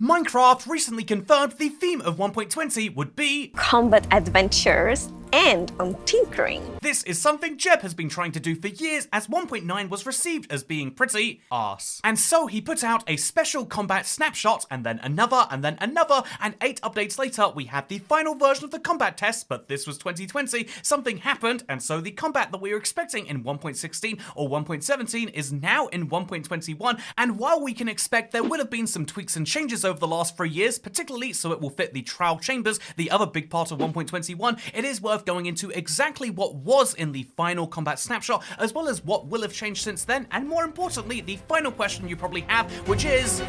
Minecraft recently confirmed the theme of 1.20 would be combat adventures and on tinkering. This is something Jeb has been trying to do for years, as 1.9 was received as being pretty arse. And so he put out a special combat snapshot, and then another, and 8 updates later we had the final version of the combat test, but this was 2020, something happened, and so the combat that we were expecting in 1.16 or 1.17 is now in 1.21, and while we can expect there would have been some tweaks and changes over the last 3 years, particularly so it will fit the trial chambers, the other big part of 1.21, it is worth going into exactly what was in the final combat snapshot, as well as what will have changed since then, and more importantly, the final question you probably have, which is...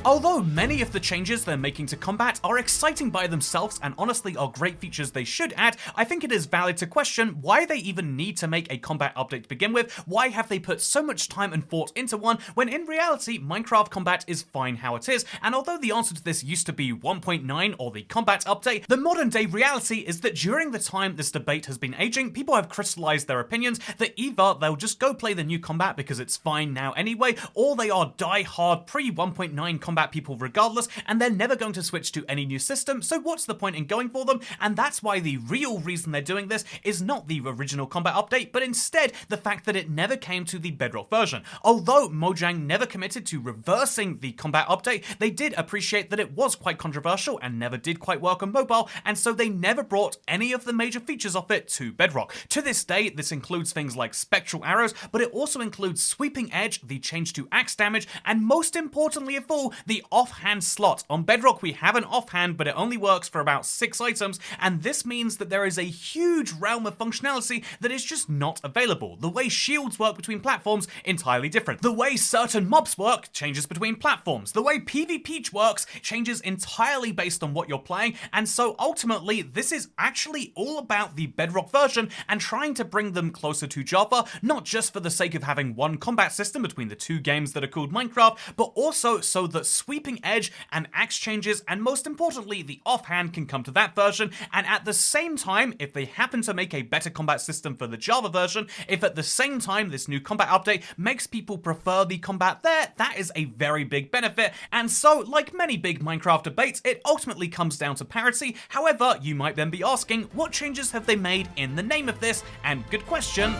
Although many of the changes they're making to combat are exciting by themselves and honestly are great features they should add, I think it is valid to question why they even need to make a combat update to begin with. Why have they put so much time and thought into one when in reality Minecraft combat is fine how it is? And although the answer to this used to be 1.9 or the combat update, the modern day reality is that during the time this debate has been aging, people have crystallized their opinions that either they'll just go play the new combat because it's fine now anyway, or they are die-hard pre-1.9 combat people regardless, and they're never going to switch to any new system, so what's the point in going for them? And that's why the real reason they're doing this is not the original combat update, but instead the fact that it never came to the Bedrock version. Although Mojang never committed to reversing the combat update, they did appreciate that it was quite controversial and never did quite work on mobile, and so they never brought any of the major features of it to Bedrock. To this day, this includes things like spectral arrows, but it also includes sweeping edge, the change to axe damage, and most importantly of all, the offhand slot. On Bedrock we have an offhand, but it only works for about 6 items, and this means that there is a huge realm of functionality that is just not available. The way shields work between platforms, entirely different. The way certain mobs work changes between platforms. The way PvP works changes entirely based on what you're playing, and so ultimately this is actually all about the Bedrock version and trying to bring them closer to Java, not just for the sake of having one combat system between the two games that are called Minecraft, but also so that sweeping edge and axe changes, and most importantly the offhand, can come to that version. And at the same time, if they happen to make a better combat system for the Java version, if at the same time this new combat update makes people prefer the combat there, that is a very big benefit. And so, like many big Minecraft debates, it ultimately comes down to parity. However, you might then be asking, what changes have they made in the name of this? And good question.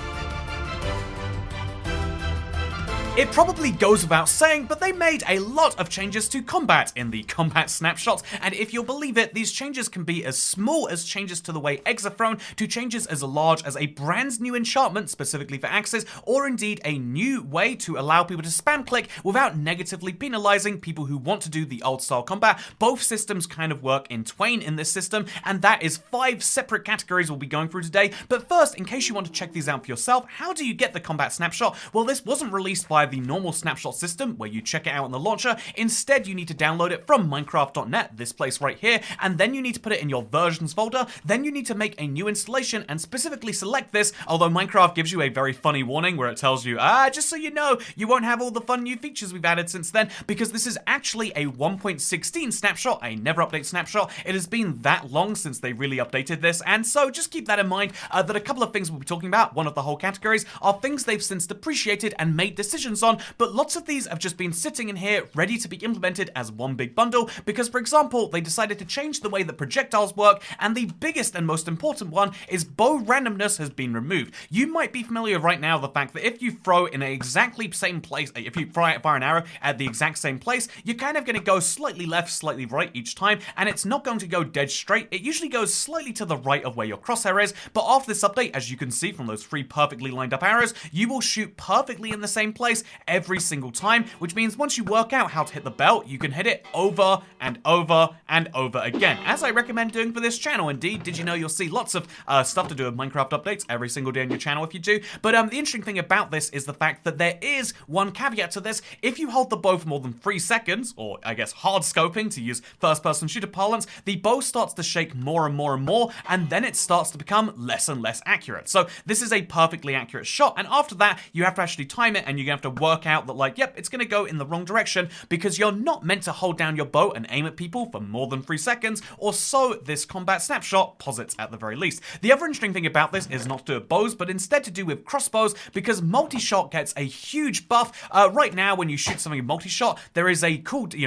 It probably goes without saying, but they made a lot of changes to combat in the combat snapshot, and if you'll believe it, these changes can be as small as changes to the way eggs are thrown, to changes as large as a brand new enchantment specifically for axes, or indeed a new way to allow people to spam click without negatively penalizing people who want to do the old style combat. Both systems kind of work in twain in this system, and that is 5 separate categories we'll be going through today. But first, in case you want to check these out for yourself, how do you get the combat snapshot? Well, this wasn't released via the normal snapshot system where you check it out on the launcher. Instead, you need to download it from minecraft.net, this place right here, and then you need to put it in your versions folder. Then you need to make a new installation and specifically select this, although Minecraft gives you a very funny warning where it tells you, just so you know, you won't have all the fun new features we've added since then, because this is actually a 1.16 snapshot, a never update snapshot. It has been that long since they really updated this, and so just keep that in mind, that a couple of things we'll be talking about, one of the whole categories, are things they've since depreciated and made decisions on, but lots of these have just been sitting in here ready to be implemented as one big bundle, because for example, they decided to change the way that projectiles work, and the biggest and most important one is bow randomness has been removed. You might be familiar right now with the fact that if you throw in an exactly same place, if you fire an arrow at the exact same place, you're kind of going to go slightly left, slightly right each time, and it's not going to go dead straight. It usually goes slightly to the right of where your crosshair is, but after this update, as you can see from those 3 perfectly lined up arrows, you will shoot perfectly in the same place every single time, which means once you work out how to hit the belt, you can hit it over and over and over again, as I recommend doing for this channel. Indeed, did you know you'll see lots of stuff to do with Minecraft updates every single day on your channel if you do. But the interesting thing about this is the fact that there is one caveat to this. If you hold the bow for more than 3 seconds, or I guess hard scoping to use first-person shooter parlance, the bow starts to shake more and more and more, and then it starts to become less and less accurate. So this is a perfectly accurate shot, and after that, you have to actually time it, and you're going to have to work out that, like, yep, it's going to go in the wrong direction because you're not meant to hold down your bow and aim at people for more than 3 seconds, or so this combat snapshot posits at the very least. The other interesting thing about this is not to do with bows, but instead to do with crossbows, because multi-shot gets a huge buff. Right now, when you shoot something in multi-shot, there is a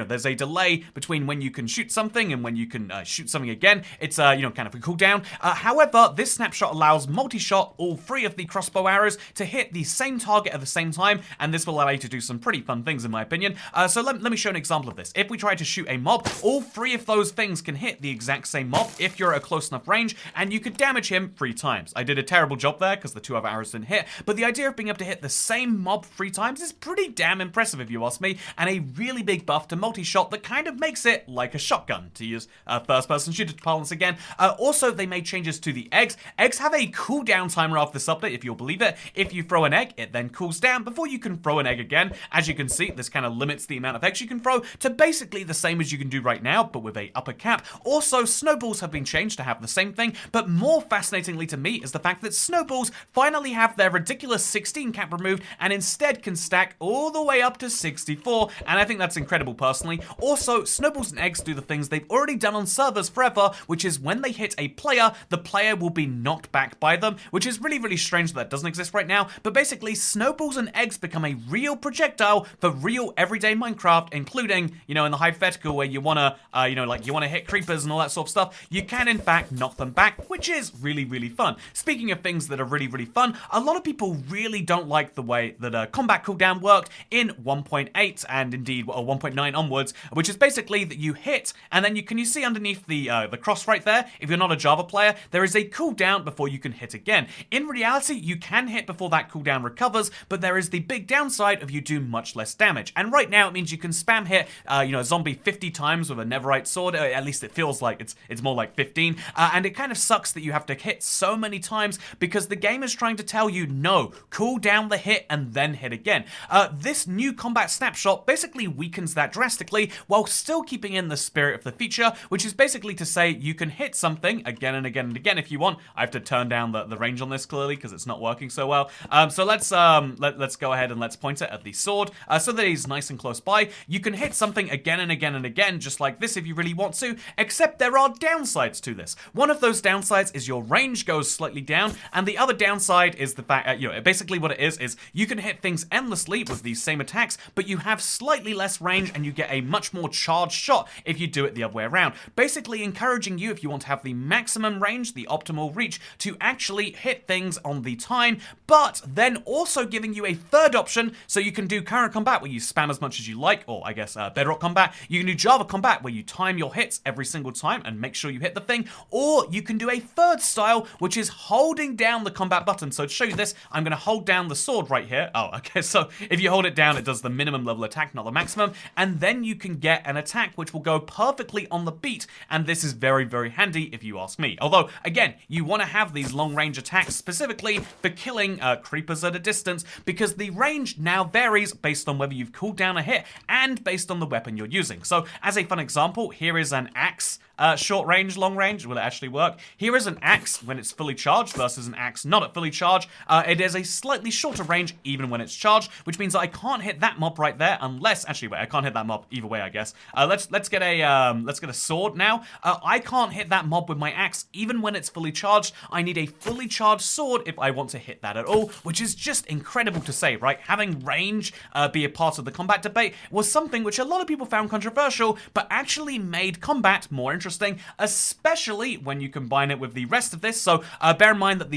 there's a delay between when you can shoot something and when you can shoot something again. It's kind of a cooldown. However, this snapshot allows multi-shot, all 3 of the crossbow arrows, to hit the same target at the same time, and this will allow you to do some pretty fun things, in my opinion. So let me show an example of this. If we try to shoot a mob, all 3 of those things can hit the exact same mob if you're at a close enough range, and you could damage him 3 times. I did a terrible job there because the 2 other arrows didn't hit, but the idea of being able to hit the same mob 3 times is pretty damn impressive if you ask me, and a really big buff to multi-shot that kind of makes it like a shotgun, to use first-person shooter parlance again. Also, they made changes to the eggs. Eggs have a cooldown timer after this update, if you'll believe it. If you throw an egg, it then cools down before you can throw an egg again. As you can see, this kind of limits the amount of eggs you can throw to basically the same as you can do right now, but with a upper cap. Also, snowballs have been changed to have the same thing, but more fascinatingly to me is the fact that snowballs finally have their ridiculous 16 cap removed and instead can stack all the way up to 64, and I think that's incredible personally. Also, snowballs and eggs do the things they've already done on servers forever, which is when they hit a player, the player will be knocked back by them, which is really, really strange that doesn't exist right now, but basically snowballs and eggs become a real projectile for real everyday Minecraft, including, in the hypothetical where you wanna, you wanna hit creepers and all that sort of stuff, you can in fact knock them back, which is really, really fun. Speaking of things that are really, really fun, a lot of people really don't like the way that combat cooldown worked in 1.8 and indeed 1.9 onwards, which is basically that you hit, and then you see underneath the cross right there, if you're not a Java player, there is a cooldown before you can hit again. In reality, you can hit before that cooldown recovers, but there is the big downside of you do much less damage. And right now, it means you can spam hit, a zombie 50 times with a Netherite sword. At least it feels like it's more like 15. And it kind of sucks that you have to hit so many times because the game is trying to tell you, no, cool down the hit and then hit again. This new combat snapshot basically weakens that drastically while still keeping in the spirit of the feature, which is basically to say you can hit something again and again and again if you want. I have to turn down the range on this clearly because it's not working so well. So let's go ahead and let's point it at the sword so that he's nice and close by. You can hit something again and again and again just like this if you really want to, except there are downsides to this. One of those downsides is your range goes slightly down, and the other downside is the fact, basically what it is you can hit things endlessly with these same attacks, but you have slightly less range and you get a much more charged shot if you do it the other way around. Basically encouraging you, if you want to have the maximum range, the optimal reach, to actually hit things on the time, but then also giving you a third option so you can do current combat where you spam as much as you like, or I guess Bedrock combat. You can do Java combat where you time your hits every single time and make sure you hit the thing, or you can do a third style which is holding down the combat button. So to show you this, I'm going to hold down the sword right here. Oh, okay, so if you hold it down, it does the minimum level attack, not the maximum, and then you can get an attack which will go perfectly on the beat, and this is very, very handy if you ask me. Although, again, you want to have these long-range attacks specifically for killing creepers at a distance, because the range now varies based on whether you've cooled down a hit and based on the weapon you're using. So, as a fun example, here is an axe. Short range, long range, will it actually work? Here is an axe when it's fully charged versus an axe not at fully charged. It is a slightly shorter range even when it's charged, which means that I can't hit that mob right there unless, actually wait, I can't hit that mob either way, I guess. Let's get a sword now. I can't hit that mob with my axe even when it's fully charged. I need a fully charged sword if I want to hit that at all, which is just incredible to say, right? Having range be a part of the combat debate was something which a lot of people found controversial, but actually made combat more interesting, especially when you combine it with the rest of this. So bear in mind that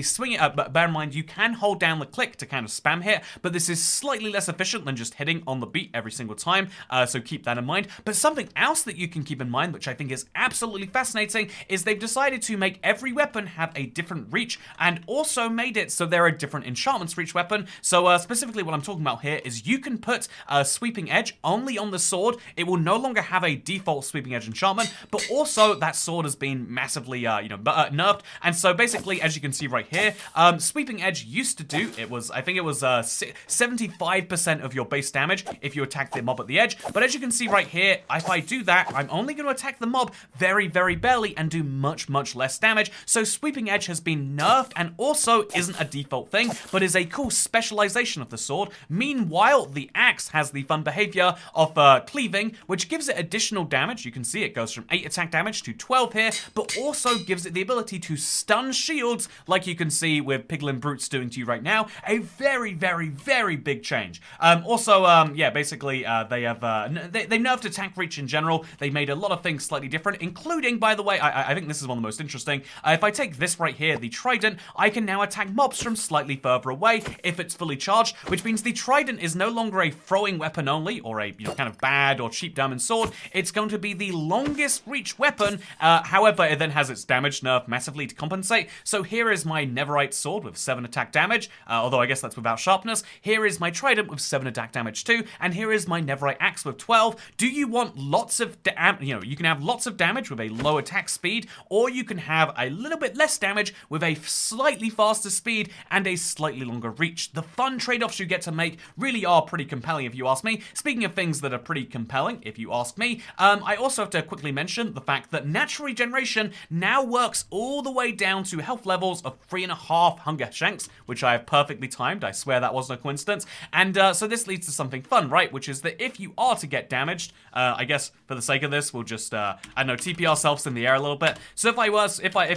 bear in mind you can hold down the click to kind of spam hit, but this is slightly less efficient than just hitting on the beat every single time. So keep that in mind. But something else that you can keep in mind, which I think is absolutely fascinating, is they've decided to make every weapon have a different reach, and also made it so there are different enchantments for each weapon. So specifically what I'm talking about here is you can put a sweeping edge only on the sword. It will no longer have a default sweeping edge enchantment, but also that sword has been massively nerfed. And so basically, as you can see right here, sweeping edge used to do, I think it was 75% of your base damage if you attack the mob at the edge. But as you can see right here, if I do that, I'm only going to attack the mob very, very barely and do much, much less damage. So sweeping edge has been nerfed and also isn't a default thing, but is a cool specialization of the sword, Meanwhile, the axe has the fun behavior of cleaving, which gives it additional damage. You can see it goes from 8 attack damage to 12 here, but also gives it the ability to stun shields, like you can see with Piglin Brutes doing to you right now. A very, very, very big change. Yeah, basically, they nerfed attack reach in general. They made a lot of things slightly different, including, by the way, I think this is one of the most interesting. If I take this right here, the Trident, I can now attack mobs from slightly further away if it's fully charged, which means the Trident is no longer a throwing weapon only, or a kind of bad or cheap diamond sword. It's going to be the longest reach weapon. However, it then has its damage nerfed massively to compensate. So here is my Netherite sword with 7 attack damage, although I guess that's without sharpness. Here is my Trident with 7 attack damage too, and here is my Netherite axe with 12. Do you want lots of you can have lots of damage with a low attack speed, or you can have a little bit less damage with a slightly faster speed and a slightly longer reach. The fun trade-offs you get to make really are pretty compelling if you ask me. Speaking of things that are pretty compelling if you ask me, I also have to quickly mention the fact that natural regeneration now works all the way down to health levels of 3.5 hunger shanks, which I have perfectly timed. I swear that wasn't a coincidence. And so this leads to something fun, right? Which is that if you are to get damaged, I guess for the sake of this, we'll just I don't know, TP ourselves in the air a little bit. So if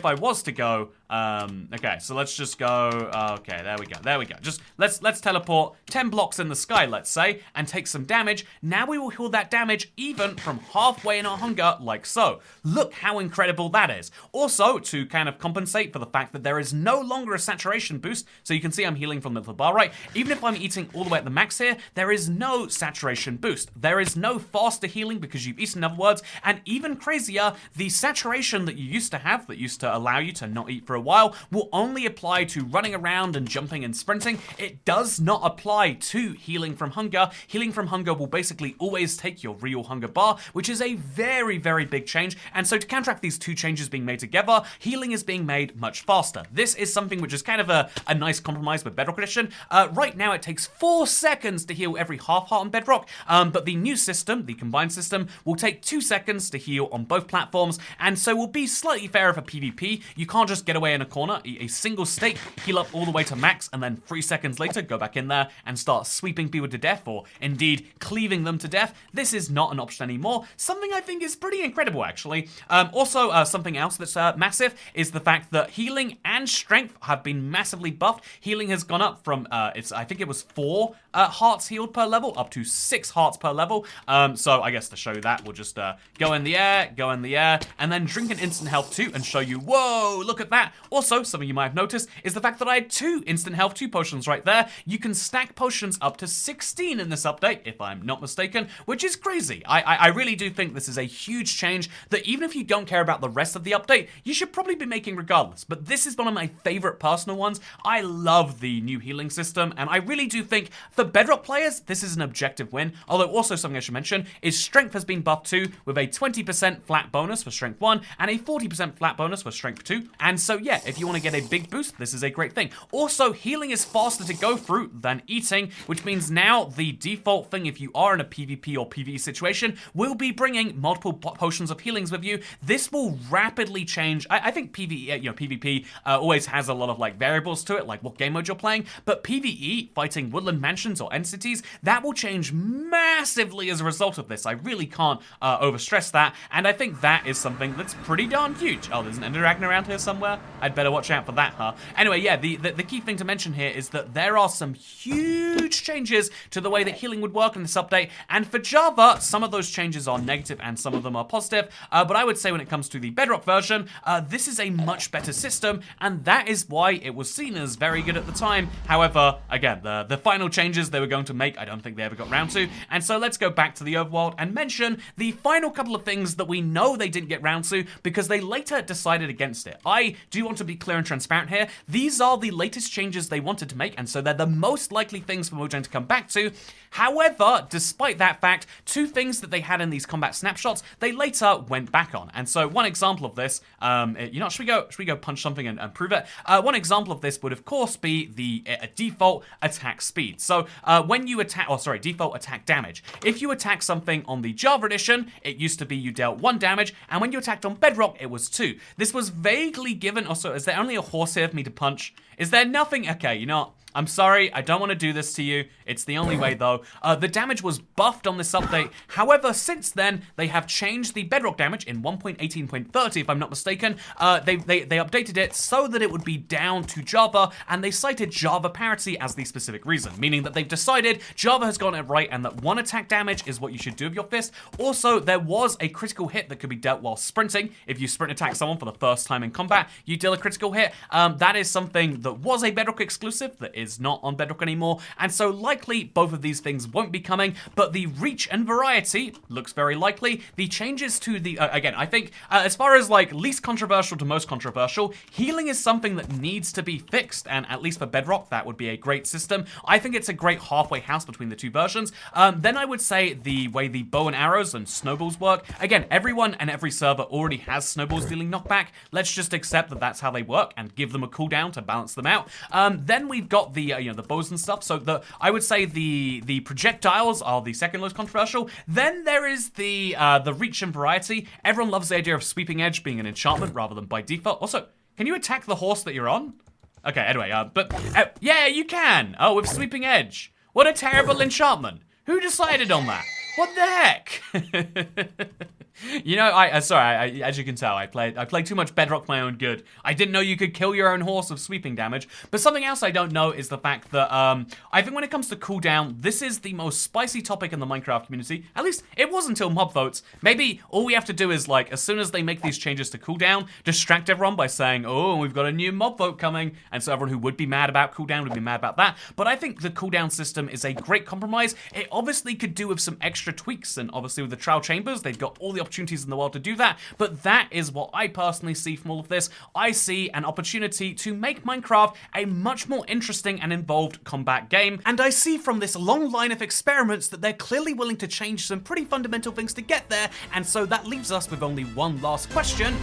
I was to go, okay, so let's just go. Okay, there we go. Just let's teleport 10 blocks in the sky, let's say, and take some damage. Now we will heal that damage even from halfway in our hunger, like so. Look how incredible that is. Also, to kind of compensate for the fact that there is no longer a saturation boost, so you can see I'm healing from the little bar, right? Even if I'm eating all the way at the max here, there is no saturation boost. There is no faster healing because you've eaten, in other words, and even crazier, the saturation that you used to have, that used to allow you to not eat for a while, will only apply to running around and jumping and sprinting. It does not apply to healing from hunger. Healing from hunger will basically always take your real hunger bar, which is a very, very big change. And so to counteract these two changes being made together, healing is being made much faster. This is something which is kind of a nice compromise with Bedrock Edition. Right now it takes 4 seconds to heal every half heart on Bedrock, but the new system, the combined system, will take 2 seconds to heal on both platforms, and so will be slightly fairer for PvP. You can't just get away in a corner, eat a single steak, heal up all the way to max, and then 3 seconds later go back in there and start sweeping people to death, or indeed cleaving them to death. This is not an option anymore. Something I think is pretty incredible, actually. Also, something else that's massive is the fact that healing and strength have been massively buffed. Healing has gone up from, I think it was 4 hearts healed per level, up to 6 hearts per level. So I guess to show you that, we'll just go in the air, and then drink an instant health too, and show you, whoa, look at that. Also, something you might have noticed is the fact that I had 2 instant health 2 potions right there. You can stack potions up to 16 in this update, if I'm not mistaken, which is crazy. I really do think this is a huge change that even if you don't care about the rest of the update, you should probably be making regardless. But this is one of my favorite personal ones. I love the new healing system, and I really do think for Bedrock players, this is an objective win. Although also something I should mention is strength has been buffed too, with a 20% flat bonus for strength 1 and a 40% flat bonus for strength 2. And so yeah, if you want to get a big boost, this is a great thing. Also, healing is faster to go through than eating, which means now the default thing if you are in a PvP or PvE situation will be bringing multiple potions of healings with you. This will rapidly change. I think PvE, PvP always has a lot of like variables to it, like what game mode you're playing, but PvE, fighting woodland mansions or entities, that will change massively as a result of this. I really can't overstress that, and I think that is something that's pretty darn huge. Oh, there's an ender dragon around here somewhere? I'd better watch out for that, huh? Anyway, yeah, the key thing to mention here is that there are some huge changes to the way that healing would work in this update, and for Java, some of those changes are negative and some of them are positive, but I would say when it comes to the Bedrock version, this is a much better system, and that is why it was seen as very good at the time. However, again, the final changes they were going to make, I don't think they ever got round to, and so let's go back to the overworld and mention the final couple of things that we know they didn't get round to because they later decided against it. I do want to be clear and transparent here. These are the latest changes they wanted to make, and so they're the most likely things for Mojang to come back to. However, despite that fact, 2 things that they had in these combat snapshots, they later went back on. And so one example of this, should we go punch something and prove it? One example of this would of course be the default attack speed. So when you attack, default attack damage. If you attack something on the Java edition, it used to be you dealt 1 damage, and when you attacked on Bedrock, it was 2. This was vaguely given. Also, is there only a horse here for me to punch? Is there nothing? Okay, you know what? I'm sorry, I don't want to do this to you. It's the only way though. The damage was buffed on this update. However, since then, they have changed the Bedrock damage in 1.18.30, if I'm not mistaken. They updated it so that it would be down to Java, and they cited Java parity as the specific reason, meaning that they've decided Java has gotten it right and that one attack damage is what you should do with your fist. Also, there was a critical hit that could be dealt while sprinting. If you sprint attack someone for the first time in combat, you deal a critical hit. That is something that was a Bedrock exclusive that is not on Bedrock anymore, and so likely both of these things won't be coming, but the reach and variety looks very likely. The changes to the, again, I think as far as like least controversial to most controversial, healing is something that needs to be fixed, and at least for Bedrock, that would be a great system. I think it's a great halfway house between the two versions. Then I would say the way the bow and arrows and snowballs work, again, everyone and every server already has snowballs dealing knockback. Let's just accept that that's how they work and give them a cooldown to balance them out. Then we've got the the bows and stuff. So I would say the projectiles are the second most controversial. Then there is the reach and variety. Everyone loves the idea of sweeping edge being an enchantment rather than by default. Also, can you attack the horse that you're on? Okay, anyway, yeah, you can. Oh, with sweeping edge. What a terrible enchantment. Who decided on that? What the heck? You know, sorry, as you can tell, I played too much Bedrock for my own good. I didn't know you could kill your own horse with sweeping damage. But something else I don't know is the fact that I think when it comes to cooldown, this is the most spicy topic in the Minecraft community. At least it was until mob votes. Maybe all we have to do is, like, as soon as they make these changes to cooldown, distract everyone by saying, oh, we've got a new mob vote coming. And so everyone who would be mad about cooldown would be mad about that. But I think the cooldown system is a great compromise. It obviously could do with some extra tweaks, and obviously with the trial chambers, they've got all the opportunities in the world to do that, but that is what I personally see from all of this. I see an opportunity to make Minecraft a much more interesting and involved combat game, and I see from this long line of experiments that they're clearly willing to change some pretty fundamental things to get there, and so that leaves us with only one last question.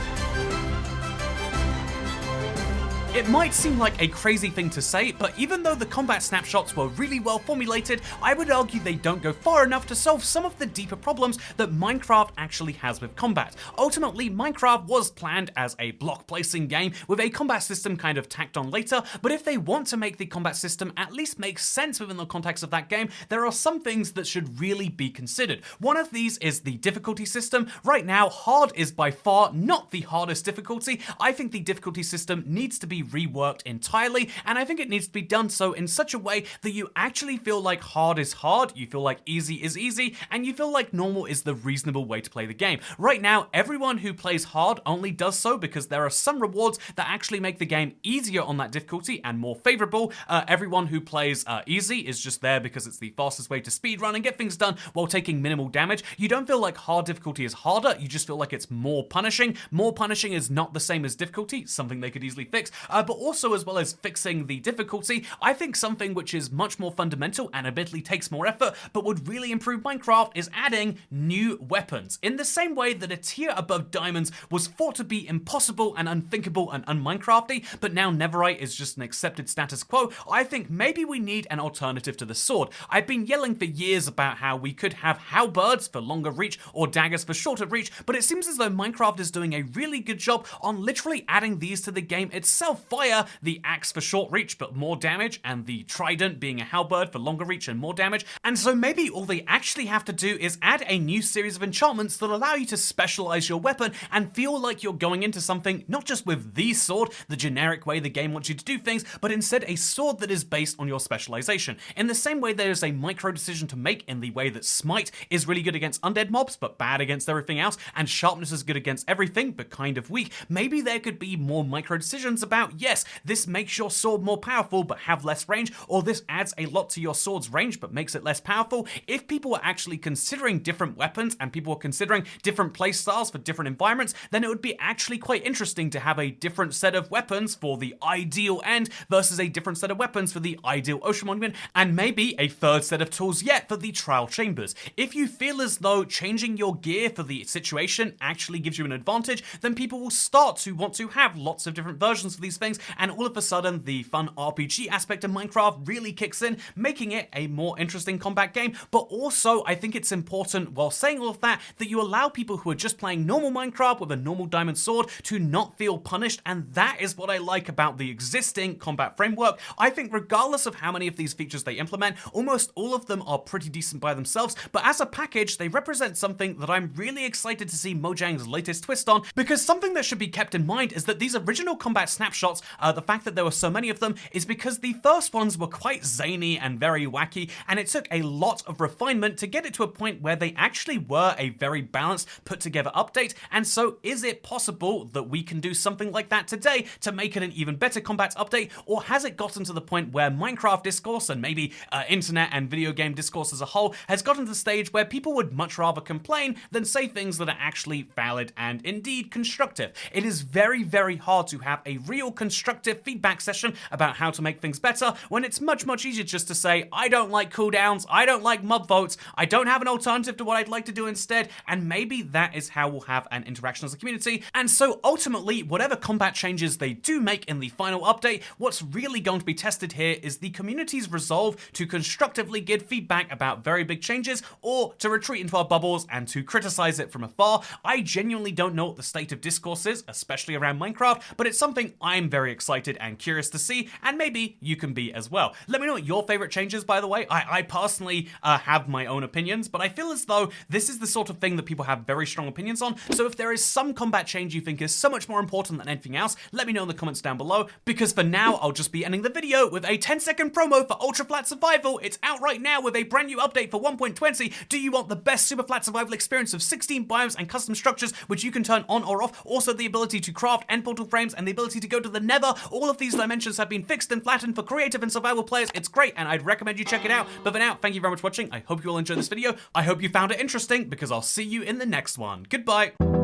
It might seem like a crazy thing to say, but even though the combat snapshots were really well formulated, I would argue they don't go far enough to solve some of the deeper problems that Minecraft actually has with combat. Ultimately, Minecraft was planned as a block placing game with a combat system kind of tacked on later, but if they want to make the combat system at least make sense within the context of that game, there are some things that should really be considered. One of these is the difficulty system. Right now, hard is by far not the hardest difficulty. I think the difficulty system needs to be reworked entirely, and I think it needs to be done so in such a way that you actually feel like hard is hard, you feel like easy is easy, and you feel like normal is the reasonable way to play the game. Right now, everyone who plays hard only does so because there are some rewards that actually make the game easier on that difficulty and more favorable. Everyone who plays easy is just there because it's the fastest way to speedrun and get things done while taking minimal damage. You don't feel like hard difficulty is harder, you just feel like it's more punishing. More punishing is not the same as difficulty, something they could easily fix. But also, as well as fixing the difficulty, I think something which is much more fundamental and admittedly takes more effort, but would really improve Minecraft, is adding new weapons. In the same way that a tier above diamonds was thought to be impossible and unthinkable and un-Minecrafty, but now Netherite is just an accepted status quo, I think maybe we need an alternative to the sword. I've been yelling for years about how we could have halberds for longer reach or daggers for shorter reach, but it seems as though Minecraft is doing a really good job on literally adding these to the game itself via the axe for short reach but more damage, and the trident being a halberd for longer reach and more damage. And so maybe all they actually have to do is add a new series of enchantments that allow you to specialize your weapon and feel like you're going into something not just with the sword, the generic way the game wants you to do things, but instead a sword that is based on your specialization. In the same way there is a micro decision to make in the way that smite is really good against undead mobs but bad against everything else, and sharpness is good against everything but kind of weak, maybe there could be more micro decisions about, yes, this makes your sword more powerful but have less range, or this adds a lot to your sword's range but makes it less powerful. If people were actually considering different weapons and people were considering different playstyles for different environments, then it would be actually quite interesting to have a different set of weapons for the ideal end versus a different set of weapons for the ideal ocean monument, and maybe a third set of tools yet for the trial chambers. If you feel as though changing your gear for the situation actually gives you an advantage, then people will start to want to have lots of different versions of these these things, and all of a sudden the fun RPG aspect of Minecraft really kicks in, making it a more interesting combat game. But also, I think it's important, while saying all of that, that you allow people who are just playing normal Minecraft with a normal diamond sword to not feel punished, and that is what I like about the existing combat framework. I think regardless of how many of these features they implement, almost all of them are pretty decent by themselves, but as a package, they represent something that I'm really excited to see Mojang's latest twist on, because something that should be kept in mind is that these original combat snapshots, the fact that there were so many of them is because the first ones were quite zany and very wacky, and it took a lot of refinement to get it to a point where they actually were a very balanced, put together update. And so is it possible that we can do something like that today to make it an even better combat update, or has it gotten to the point where Minecraft discourse and maybe internet and video game discourse as a whole has gotten to the stage where people would much rather complain than say things that are actually valid and indeed constructive? It is very, very hard to have a real constructive feedback session about how to make things better when it's much, much easier just to say, I don't like cooldowns, I don't like mob votes, I don't have an alternative to what I'd like to do instead, and maybe that is how we'll have an interaction as a community. And so ultimately, whatever combat changes they do make in the final update, what's really going to be tested here is the community's resolve to constructively give feedback about very big changes, or to retreat into our bubbles and to criticize it from afar. I genuinely don't know what the state of discourse is, especially around Minecraft, but it's something I'm very excited and curious to see, and maybe you can be as well. Let me know what your favorite changes, by the way. I personally have my own opinions, but I feel as though this is the sort of thing that people have very strong opinions on. So if there is some combat change you think is so much more important than anything else, let me know in the comments down below, because for now, I'll just be ending the video with a 10-second promo for Ultra Flat Survival. It's out right now with a brand new update for 1.20. Do you want the best super flat survival experience of 16 biomes and custom structures, which you can turn on or off? Also the ability to craft end portal frames and the ability to go to the nether. All of these dimensions have been fixed and flattened for creative and survival players. It's great, and I'd recommend you check it out. But for now, thank you very much for watching. I hope you all enjoyed this video. I hope you found it interesting, because I'll see you in the next one. Goodbye.